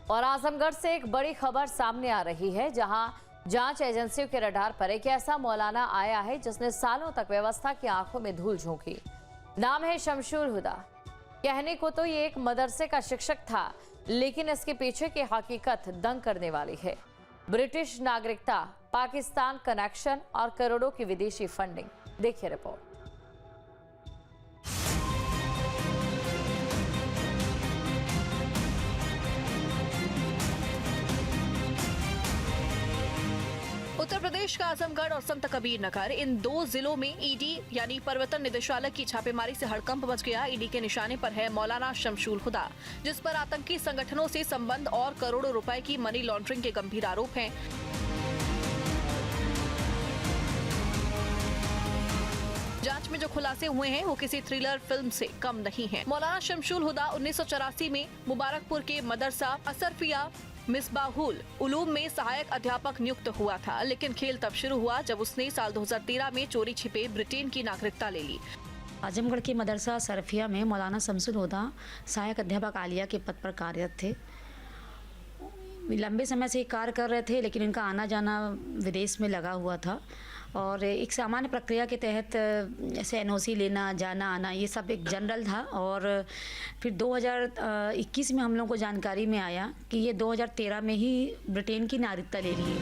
और आजमगढ़ से एक बड़ी खबर सामने आ रही है, जहां जांच एजेंसियों के रडार पर एक ऐसा मौलाना आया है जिसने सालों तक व्यवस्था की आंखों में धूल झोंकी। नाम है शमशुल हुदा। कहने को तो ये एक मदरसे का शिक्षक था, लेकिन इसके पीछे की हकीकत दंग करने वाली है। ब्रिटिश नागरिकता, पाकिस्तान कनेक्शन और करोड़ों की विदेशी फंडिंग। देखिए रिपोर्ट। उत्तर प्रदेश का आजमगढ़ और संत कबीर नगर, इन दो जिलों में ईडी यानी प्रवर्तन निदेशालय की छापेमारी से हड़कंप मच गया। ईडी के निशाने पर है मौलाना शमशुल हुदा, जिस पर आतंकी संगठनों से संबंध और करोड़ों रुपए की मनी लॉन्ड्रिंग के गंभीर आरोप हैं। जांच में जो खुलासे हुए हैं वो किसी थ्रिलर फिल्म से कम नहीं है। मौलाना शमशुल हुदा 1984 में मुबारकपुर के मदरसा असरफिया मिसबाहुल उलूम में सहायक अध्यापक नियुक्त हुआ था, लेकिन खेल तब शुरू हुआ जब उसने साल 2013 में चोरी छिपे ब्रिटेन की नागरिकता ले ली। आजमगढ़ के मदरसा सरफिया में मौलाना शमशुल हुदा सहायक अध्यापक आलिया के पद पर कार्यरत थे। लंबे समय से कार्य कर रहे थे, लेकिन इनका आना जाना विदेश में लगा हुआ था और एक सामान्य प्रक्रिया के तहत जैसे एनओसी लेना, जाना आना, ये सब एक जनरल था। और फिर 2021 में हम लोगों को जानकारी में आया कि ये 2013 में ही ब्रिटेन की नागरिकता ले रही है।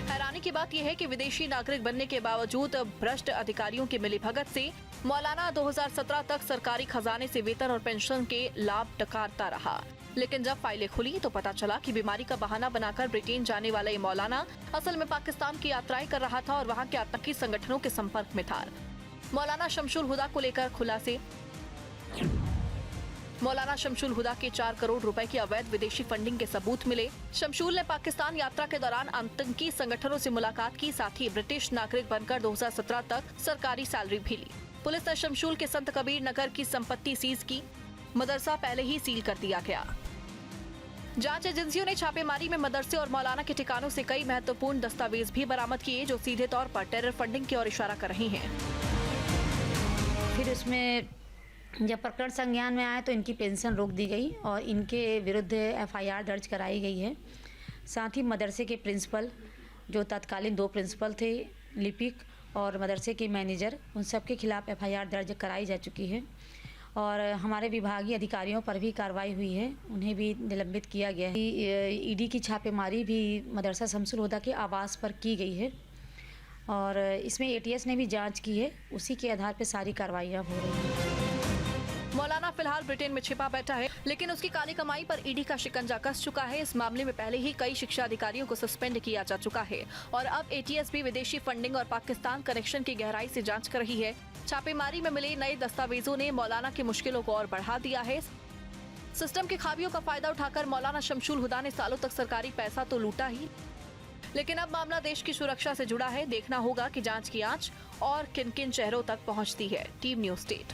हैरानी की बात यह है कि विदेशी नागरिक बनने के बावजूद भ्रष्ट अधिकारियों की मिलीभगत से मौलाना 2017 तक सरकारी खजाने से वेतन और पेंशन के लाभ टकारता रहा। लेकिन जब फाइलें खुली तो पता चला कि बीमारी का बहाना बनाकर ब्रिटेन जाने वाला ये मौलाना असल में पाकिस्तान की यात्राएं कर रहा था और वहां के आतंकी संगठनों के संपर्क में था। मौलाना शमशुल हुदा को लेकर खुलासे। मौलाना शमशुल हुदा के 4 करोड़ रुपए की अवैध विदेशी फंडिंग के सबूत मिले। शमशुल ने पाकिस्तान यात्रा के दौरान आतंकी संगठनों से मुलाकात की, साथ ही ब्रिटिश नागरिक बनकर 2017 तक सरकारी सैलरी भी ली। पुलिस ने शमशुल के संत कबीर नगर की संपत्ति सीज की। मदरसा पहले ही सील कर दिया गया। जांच एजेंसियों ने छापेमारी में मदरसे और मौलाना के ठिकानों से कई महत्वपूर्ण दस्तावेज भी बरामद किए, जो सीधे तौर पर टेरर फंडिंग की ओर इशारा कर रही हैं। फिर उसमें जब प्रकरण संज्ञान में आए तो इनकी पेंशन रोक दी गई और इनके विरुद्ध एफआईआर दर्ज कराई गई है। साथ ही मदरसे के प्रिंसिपल, जो तत्कालीन 2 प्रिंसिपल थे, लिपिक और मदरसे के मैनेजर, उन सब के खिलाफ एफआईआर दर्ज कराई जा चुकी है और हमारे विभागीय अधिकारियों पर भी कार्रवाई हुई है, उन्हें भी निलंबित किया गया है। ईडी की छापेमारी भी मदरसा शमशुल हुदा के आवास पर की गई है और इसमें एटीएस ने भी जांच की है, उसी के आधार पर सारी कार्रवाइयाँ हो रही हैं। मौलाना फिलहाल ब्रिटेन में छिपा बैठा है, लेकिन उसकी काली कमाई पर ईडी का शिकंजा कस चुका है। इस मामले में पहले ही कई शिक्षा अधिकारियों को सस्पेंड किया जा चुका है और अब एटीएस भी विदेशी फंडिंग और पाकिस्तान कनेक्शन की गहराई से जांच कर रही है। छापेमारी में मिले नए दस्तावेजों ने मौलाना की मुश्किलों को और बढ़ा दिया है। सिस्टम की खामियों का फायदा उठाकर मौलाना शमशुल हुदा ने सालों तक सरकारी पैसा तो लूटा ही, लेकिन अब मामला देश की सुरक्षा से जुड़ा है। देखना होगा कि जांच की आंच और किन किन चेहरों तक पहुंचती है। Team news state.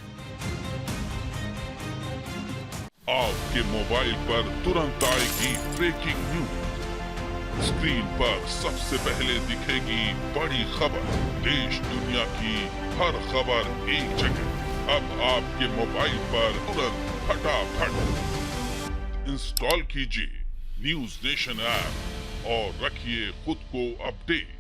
आपके मोबाइल पर तुरंत आएगी ब्रेकिंग न्यूज। स्क्रीन पर सबसे पहले दिखेगी बड़ी खबर। देश दुनिया की हर खबर एक जगह। अब आपके मोबाइल पर तुरंत फटाफट इंस्टॉल कीजिए न्यूज नेशन ऐप और रखिए खुद को अपडेट।